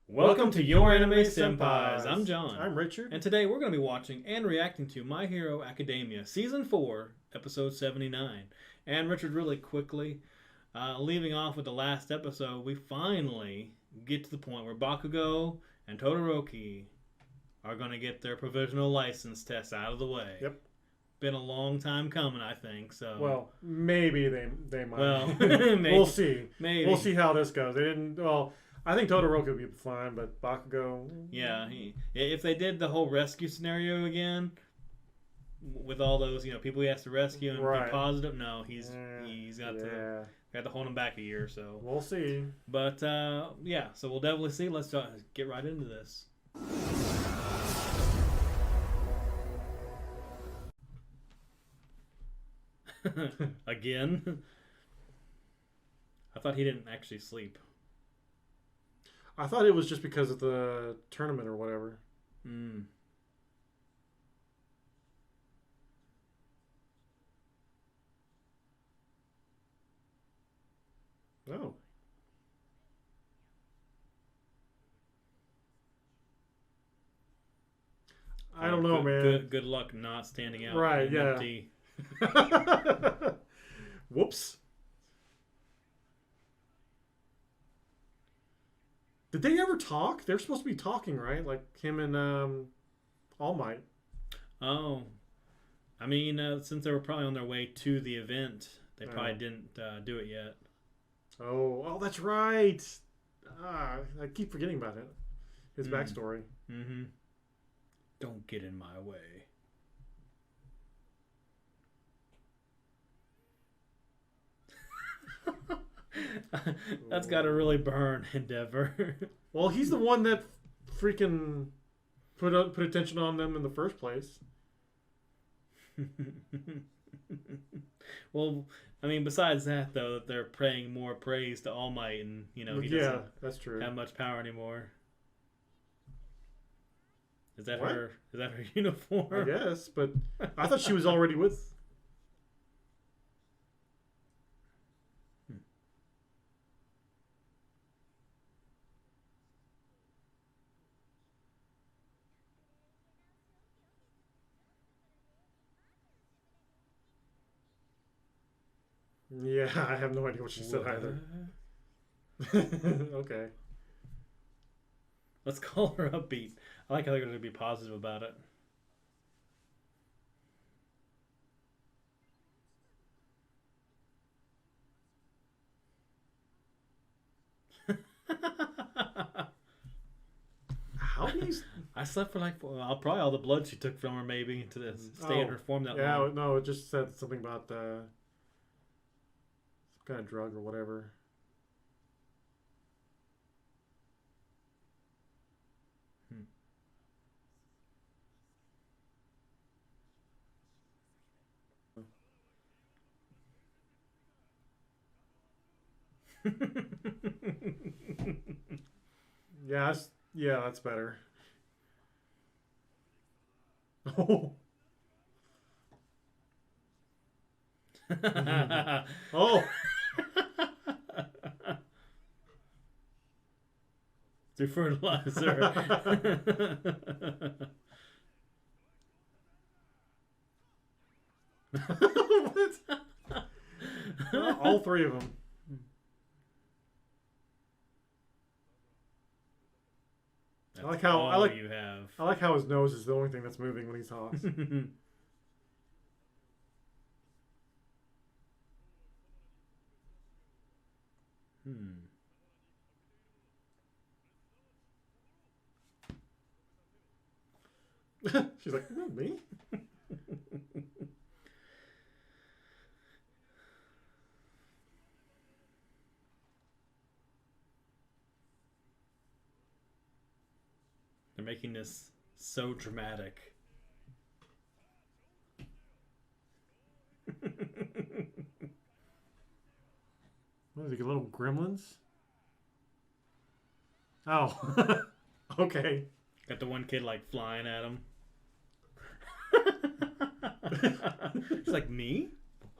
Welcome to Your Anime Senpais. I'm John. I'm Richard. And today we're going to be watching and reacting to My Hero Academia Season 4, Episode 79. And Richard, really quickly, leaving off with the last episode, we finally get to the point where Bakugo and Todoroki are going to get their provisional license test out of the way. Yep. Been a long time coming, I think. So well, maybe they might. Well, maybe, we'll see. Maybe we'll see how this goes. They didn't. Well, I think Todoroki would be fine, but Bakugo. Yeah, if they did the whole rescue scenario again, with all those people he has to rescue and be positive, no, he's got to hold him back a year or so. We'll see. But yeah, so we'll definitely see. Let's get right into this. Again? I thought he didn't actually sleep. I thought it was just because of the tournament or whatever. Oh. I don't know, man. Good luck not standing out. Right, yeah. Empty. Whoops. Did they ever talk? They're supposed to be talking, right? Like him and All Might. Oh. I mean, since they were probably on their way to the event, they probably didn't do it yet. Oh, that's right. I keep forgetting about it. His backstory. Mm-hmm. Don't get in my way. That's got to really burn Endeavor. Well, he's the one that freaking put attention on them in the first place. Well, I mean, besides that, though, that they're paying more praise to All Might, and he doesn't that's true. have much power anymore. Is that her? Is that her uniform? I guess, but I thought she was already with. Yeah, I have no idea what she said either. Okay. Let's call her upbeat. I like how they're going to be positive about it. How do you... I slept for probably all the blood she took from her, maybe, to stay in her form that long. Yeah, no, it just said something about some kind of drug or whatever. Yeah, that's better. Oh. Oh. Through fertilizer. What? All three of them. That's I like how you have. I like how his nose is the only thing that's moving when he talks. She's like, me? They're making this so dramatic. What are they, little gremlins? Oh. Okay. Got the one kid flying at him. He's like, me?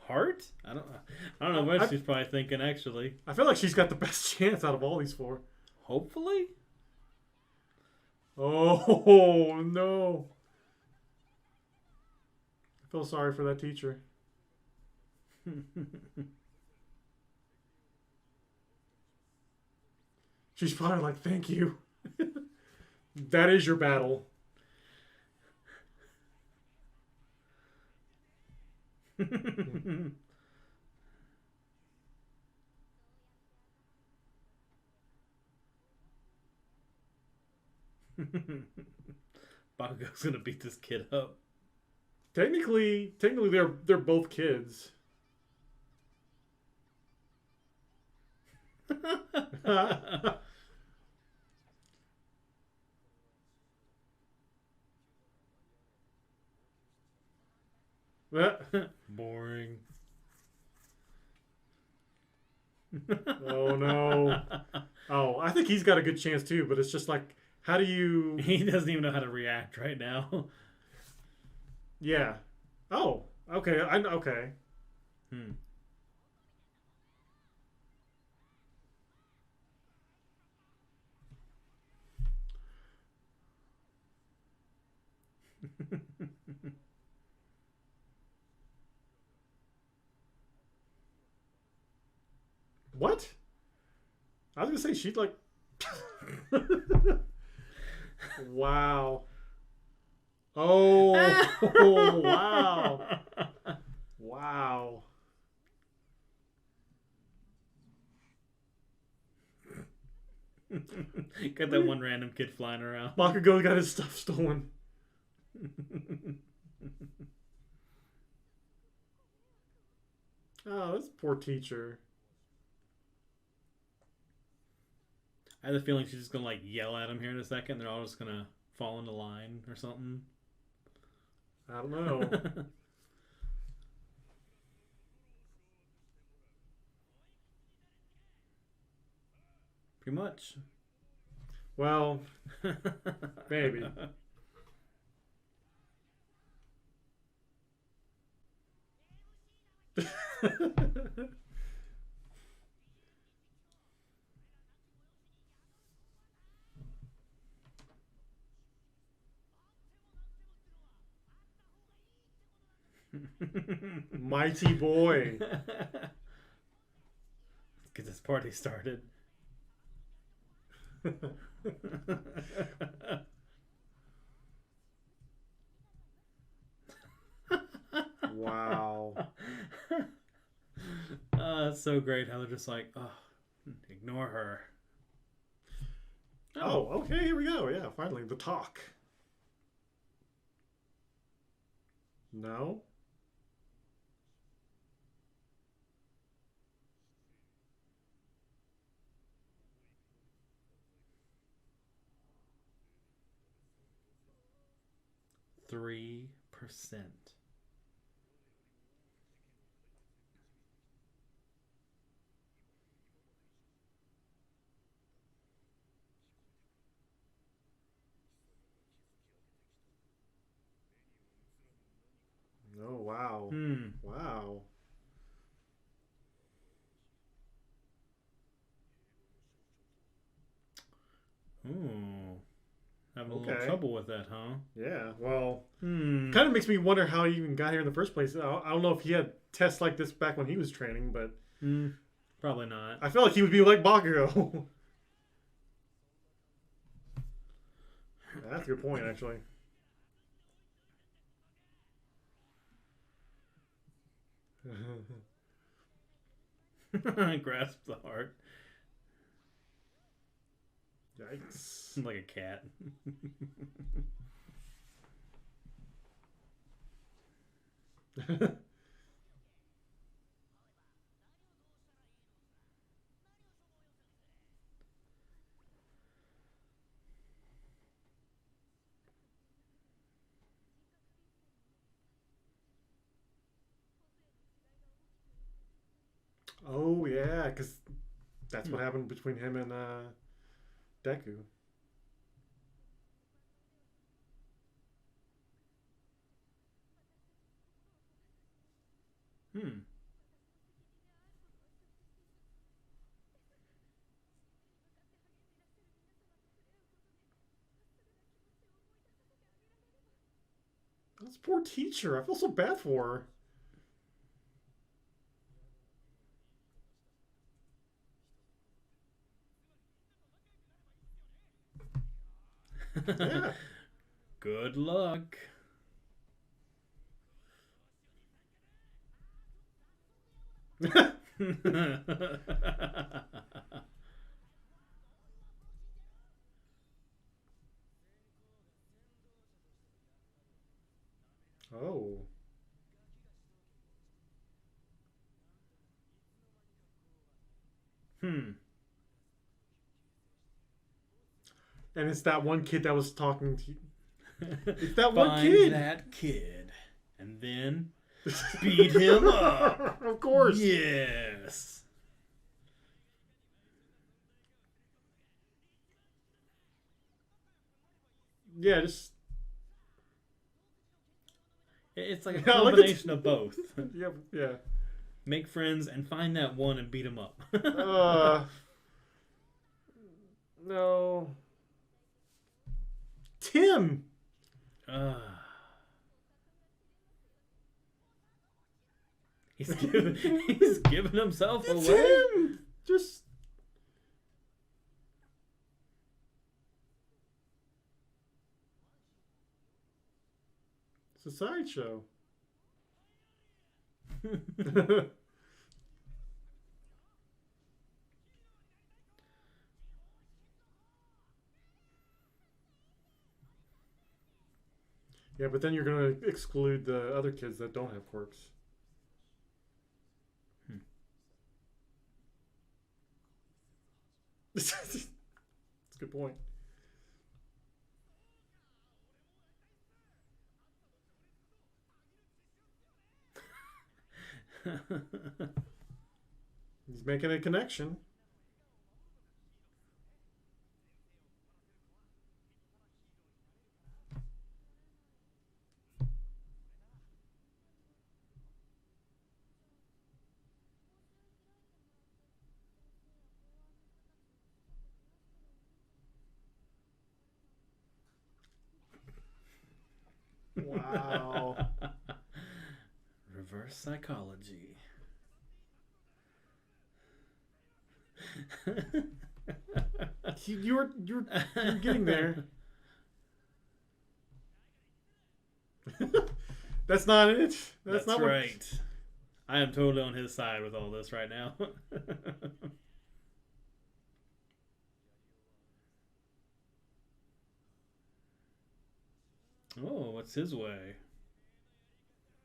Heart? I don't know what she's probably thinking, actually. I feel like she's got the best chance out of all these four. Hopefully? Oh no! I feel sorry for that teacher. She's probably like, "Thank you. That is your battle." Bakugo's gonna beat this kid up. Technically, they're both kids. Boring. Oh no! Oh, I think he's got a good chance too, but it's just like, how do you? He doesn't even know how to react right now. Yeah. Oh, okay. Okay. Hmm. What? I was gonna say she'd like. Wow. Oh, wow. Wow. Got that one random kid flying around. Bakugo got his stuff stolen. Oh, this poor teacher. I have a feeling she's just gonna like yell at him here in a second. They're all just gonna fall into line or something. I don't know. Pretty much. Well, maybe. Mighty boy. Get this party started. Wow. It's so great how they're just like, oh, ignore her. Oh, okay, here we go. Yeah, finally, the talk. No? %3. Oh, wow. Hmm. Wow. Ooh. Having a little Okay. trouble with that, huh? Yeah, well, Hmm. kind of makes me wonder how he even got here in the first place. I don't know if he had tests like this back when he was training, but Hmm. Probably not. I felt like he would be like Bakugo. That's a good point, actually. Grasp the heart Yikes. like a cat. Oh, yeah, because that's Hmm. what happened between him and Deku. Hmm. This poor teacher. I feel so bad for her. Good luck. Yeah. Oh. Hmm. And it's that one kid that was talking to you. It's that one Find kid. that kid. And then beat him up. Of course. Yes. Yeah, just It's like a yeah, combination of both. yeah, yeah. Make friends and find that one and beat him up. Uh, no. Tim. uh, he's giving himself It's away. him. Just it's a sideshow. Yeah, but then you're gonna exclude the other kids that don't have quirks. Hmm. That's a good point. He's making a connection. Wow. Reverse psychology. You're getting there. That's not it. That's not right. I am totally on his side with all this right now. Oh, what's his way?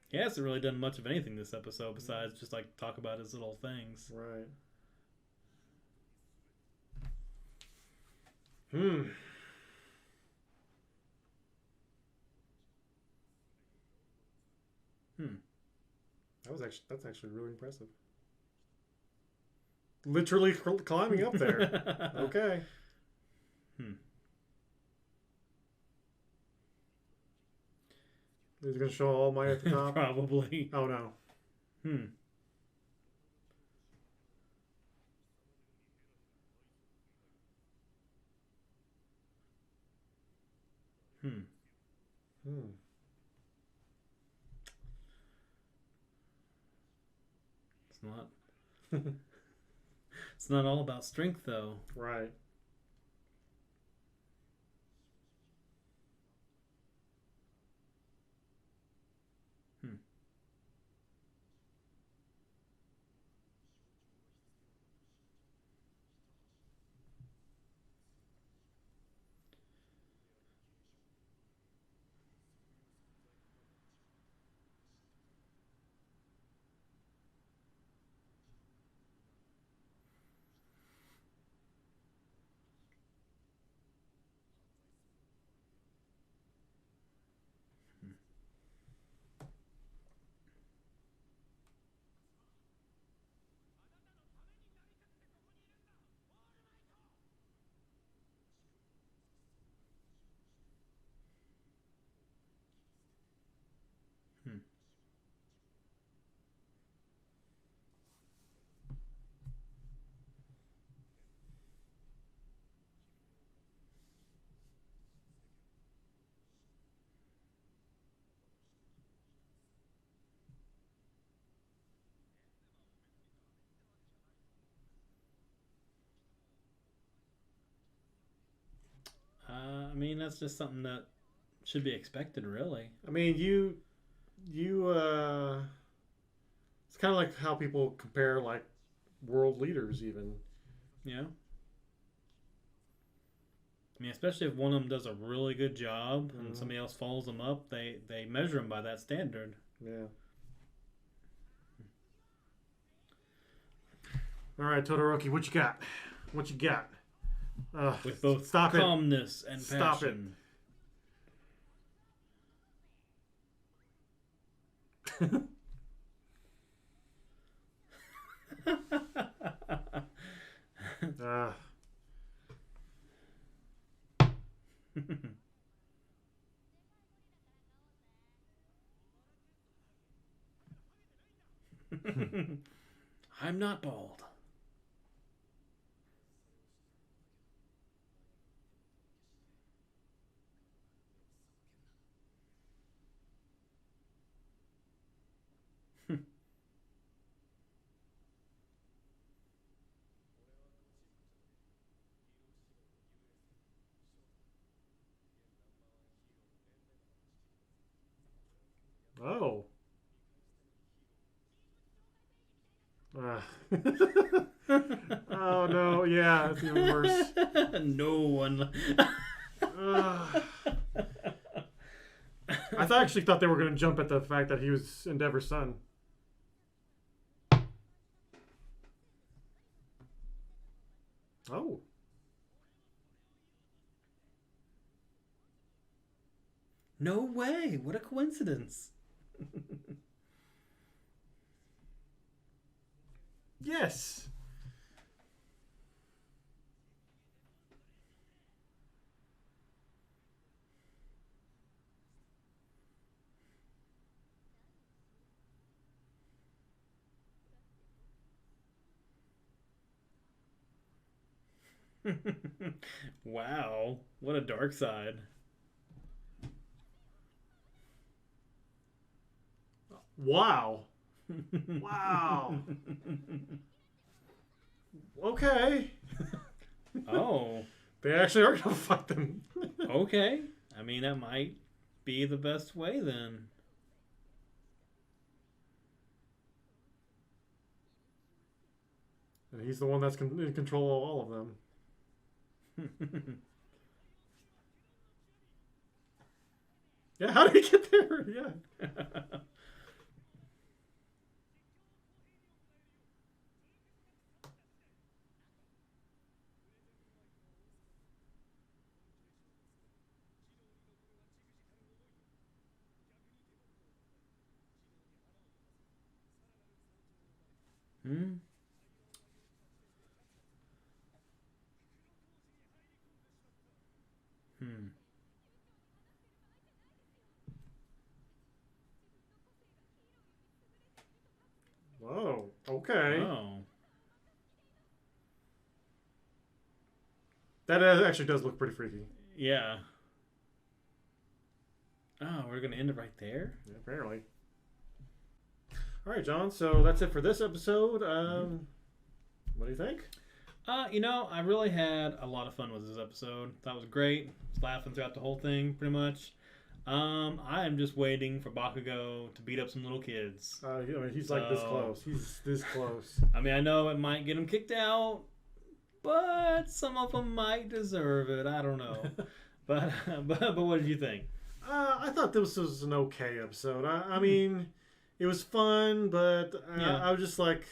He hasn't really done much of anything this episode besides just like talk about his little things. Right. Hmm. Hmm. That's actually really impressive. Literally climbing up there. Okay. Hmm. He's gonna show all my at the top. Probably. Oh no. Hmm. Hmm. Hmm. It's not. It's not all about strength, though. Right. Hmm. mean, that's just something that should be expected, really. I mean, it's kind of like how people compare like world leaders, even. Yeah. I mean, especially if one of them does a really good job and somebody else follows them up, they measure them by that standard. Yeah. All right, Todoroki, what you got? What you got? With both stop calmness and passion. Stop it. I'm not bald. Oh. Oh no, yeah, it's even worse. No one. Actually thought they were going to jump at the fact that he was Endeavor's son. Oh. No way. What a coincidence. Yes. Wow. What a dark side. Wow. Wow. Okay. Oh. They actually are going to fight them. Okay. I mean, that might be the best way then. And he's the one that's in control of all of them. Yeah, how did he get there? Yeah. Hmm. Hmm. Whoa. Okay. Oh. That actually does look pretty freaky. Yeah. Oh, we're gonna end it right there? Yeah, apparently. All right, John. So that's it for this episode. What do you think? I really had a lot of fun with this episode. That was great. Was laughing throughout the whole thing, pretty much. I am just waiting for Bakugo to beat up some little kids. I mean, he's like this close. He's this close. I mean, I know it might get him kicked out, but some of them might deserve it. I don't know. but what did you think? I thought this was an okay episode. I mean, it was fun, but I was just like,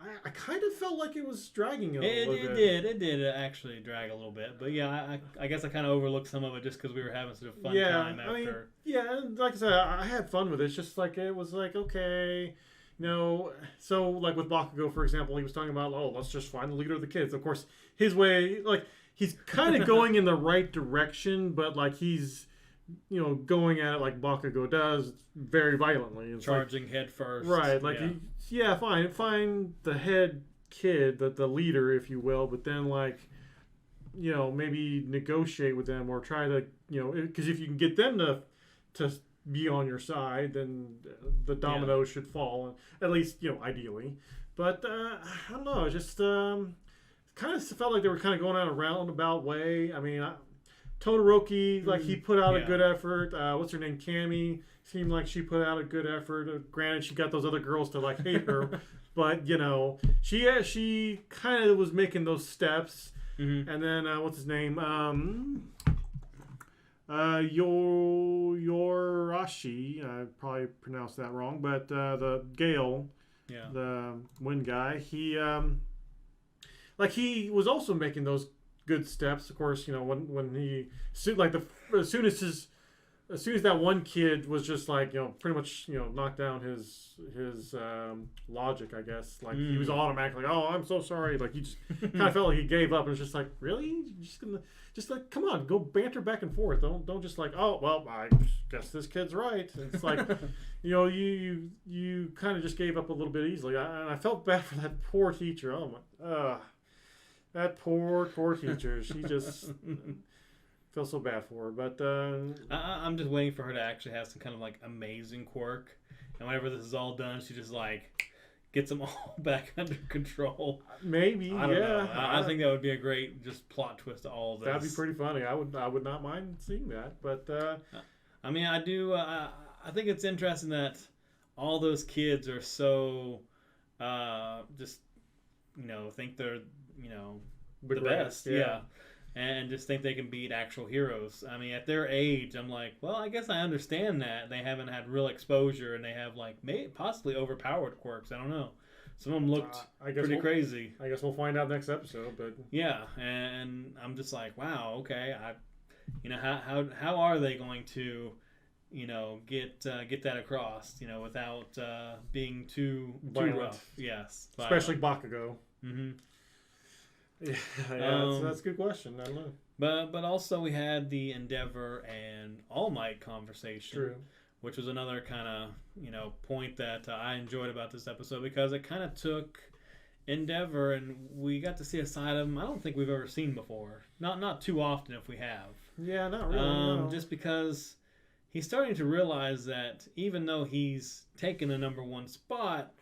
I kind of felt like it was dragging a little bit. It did actually drag a little bit, but yeah, I guess I kind of overlooked some of it just because we were having such a fun time after. I mean, yeah, like I said, I had fun with it. It's just like it was like okay. So like with Bakugo, for example, he was talking about, let's just find the leader of the kids. Of course, his way, like, he's kind of going in the right direction, but like he's, going at it like Bakugo does, very violently. It's charging head first. Right, like, find the head kid, the leader, if you will, but then like, maybe negotiate with them or try to, because if you can get them to be on your side, then the dominoes should fall, at least ideally. But I don't know, it just kind of felt like they were kind of going on a roundabout way. I mean, Todoroki, like he put out a Yeah. good effort. What's her name? Cammy seemed like she put out a good effort. Granted, she got those other girls to like hate her, but you know, she kind of was making those steps. Mm-hmm. And then what's his name? Yorashi. I probably pronounced that wrong, but the Gale, Yeah. the wind guy, he was also making those good steps. Of course, you know when he like as soon as that one kid was just like, you know, pretty much, you know, knocked down his logic, I guess. Like he was automatically like, oh, I'm so sorry. Like he just kind of felt like he gave up and was just like, really? You're just gonna like, come on, go banter back and forth. Don't just like, oh well, I guess this kid's right. And it's like, you know, you kind of just gave up a little bit easily. And I felt bad for that poor teacher. Oh my, that poor teacher. She just. Feel so bad for her, but I'm just waiting for her to actually have some kind of like amazing quirk, and whenever this is all done, she just like gets them all back under control. Maybe, I don't know. I think that would be a great just plot twist to all of this. That'd be pretty funny. I would not mind seeing that, but I mean, I do. I think it's interesting that all those kids are so just, you know, think they're, you know, the best. Yeah. And just think they can beat actual heroes. I mean, at their age, I'm like, well, I guess I understand that. They haven't had real exposure, and they have, like, possibly overpowered quirks. I don't know. Some of them looked pretty crazy. I guess we'll find out next episode. But yeah, and I'm just like, wow, okay. You know, how are they going to, you know, get that across, you know, without being too rough? Yes. Especially Bakugo. Mm-hmm. Yeah, that's a good question. I don't know. But also we had the Endeavor and All Might conversation, True. Which was another kind of, you know, point that I enjoyed about this episode, because it kind of took Endeavor and we got to see a side of him I don't think we've ever seen before. Not too often if we have. Yeah, not really. No. Just because he's starting to realize that even though he's taken the number one spot,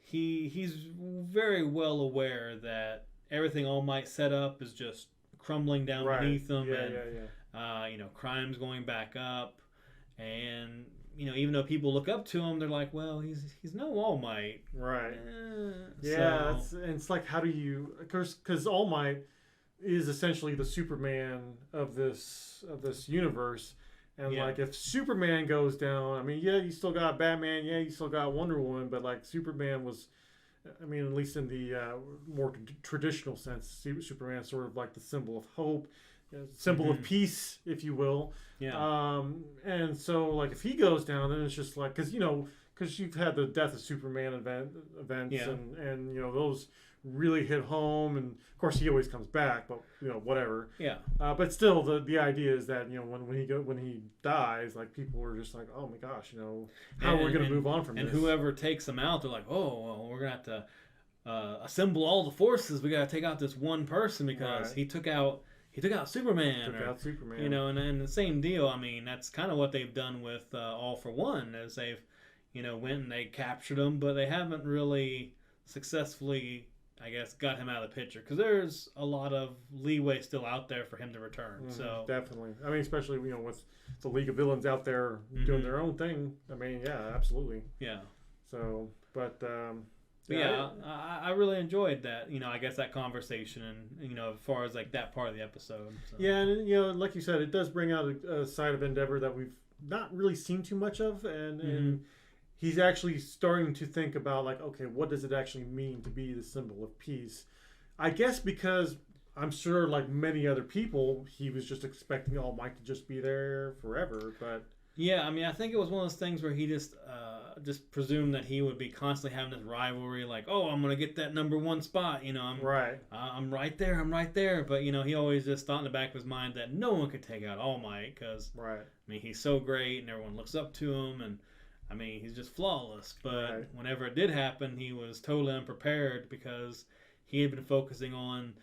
he's very well aware that everything All Might set up is just crumbling down beneath him, you know, crime's going back up, and you know, even though people look up to him, they're like, well, he's no All Might, right? Yeah, it's like, how do you, because All Might is essentially the Superman of this universe. And like, if Superman goes down, I mean, yeah, you still got Batman, yeah, you still got Wonder Woman, but like Superman was, I mean, at least in the more traditional sense, Superman's sort of like the symbol of hope, symbol of peace, if you will. Yeah. And so like, if he goes down, then it's just like, because you've had the Death of Superman events, and you know, those really hit home, and of course he always comes back, but you know, whatever. Yeah. But still, the idea is that, you know, when he dies, like, people are just like, oh my gosh, you know, how are we going to move on from this? And whoever takes them out, they're like, oh, well, we're going to have to assemble all the forces. We got to take out this one person because he took out Superman. You know, and the same deal. I mean, that's kind of what they've done with All for One, as they've, you know, went and they captured him, but they haven't really successfully, I guess, got him out of the picture, because there's a lot of leeway still out there for him to return. So definitely, I mean, especially, you know, with the League of Villains out there doing their own thing. I mean, yeah, absolutely. Yeah. So, but I really enjoyed that. You know, I guess that conversation, and you know, as far as like that part of the episode. So. Yeah, and you know, like you said, it does bring out a side of Endeavor that we've not really seen too much of, and he's actually starting to think about, like, okay, what does it actually mean to be the symbol of peace? I guess because I'm sure, like many other people, he was just expecting All Might to just be there forever. But yeah, I mean, I think it was one of those things where he just presumed that he would be constantly having this rivalry, like, oh, I'm gonna get that number one spot, you know, I'm right there. But you know, he always just thought in the back of his mind that no one could take out All Might, because I mean, he's so great and everyone looks up to him, and I mean, he's just flawless. But whenever it did happen, he was totally unprepared, because he had been focusing on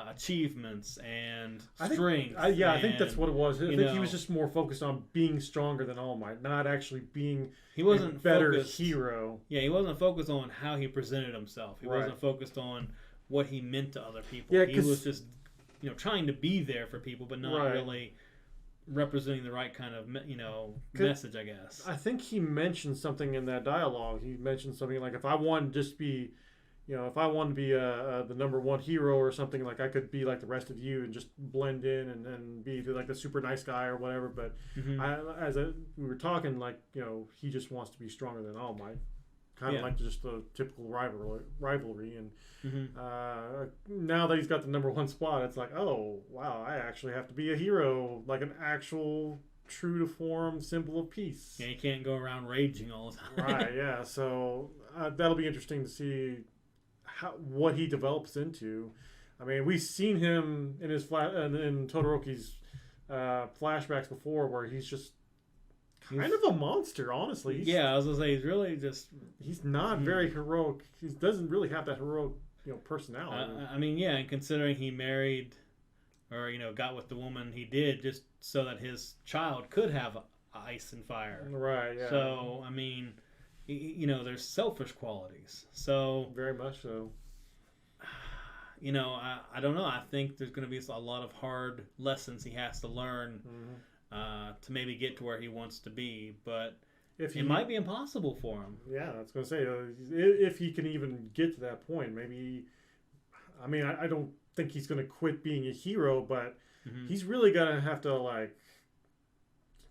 achievements and strength. I think that's what it was. I think he was just more focused on being stronger than All Might, not actually being a better hero. Yeah, he wasn't focused on how he presented himself. He wasn't focused on what he meant to other people. Yeah, he was just trying to be there for people, but not Right. really representing the right kind of message, I guess. I think he mentioned something in that dialogue. He mentioned something like, if I wanted to just be, if I wanted to be the number one hero or something, like I could be like the rest of you and just blend in and be like the super nice guy or whatever. But we were talking, like, he just wants to be stronger than All Might. Kind of like just a typical rivalry. And now that he's got the number one spot, it's like, oh, wow, I actually have to be a hero, like an actual true to form symbol of peace. Yeah, you can't go around raging all the time. Right, yeah. So that'll be interesting to see what he develops into. I mean, we've seen him in his in Todoroki's flashbacks before, where he's just kind of a monster, honestly. I was gonna say he's really just. He's not very heroic. He doesn't really have that heroic, personality. I mean, yeah, and considering he married, or got with the woman he did just so that his child could have ice and fire. Right. Yeah. So I mean, there's selfish qualities. So very much so. I don't know. I think there's going to be a lot of hard lessons he has to learn to maybe get to where he wants to be, but it might be impossible for him. Yeah, I was going to say, if he can even get to that point, maybe. I mean, I don't think he's going to quit being a hero, but he's really going to have to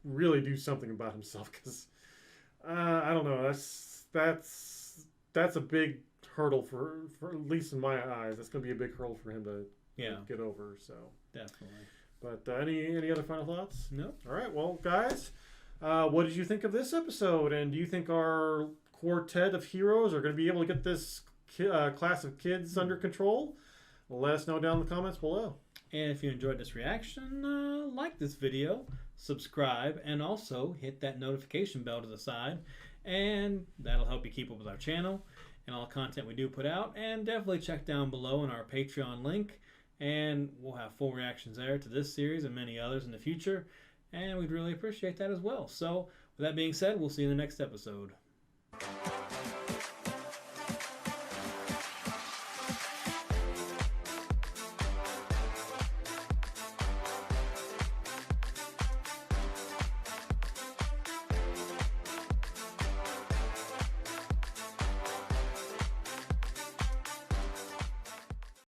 really do something about himself, because I don't know. That's a big hurdle for at least in my eyes. That's going to be a big hurdle for him to get over. So definitely. But any other final thoughts? No. All right. Well, guys, what did you think of this episode? And do you think our quartet of heroes are going to be able to get this class of kids under control? Let us know down in the comments below. And if you enjoyed this reaction, like this video, subscribe, and also hit that notification bell to the side. And that'll help you keep up with our channel and all the content we do put out. And definitely check down below in our Patreon link. And we'll have full reactions there to this series and many others in the future. And we'd really appreciate that as well. So with that being said, we'll see you in the next episode.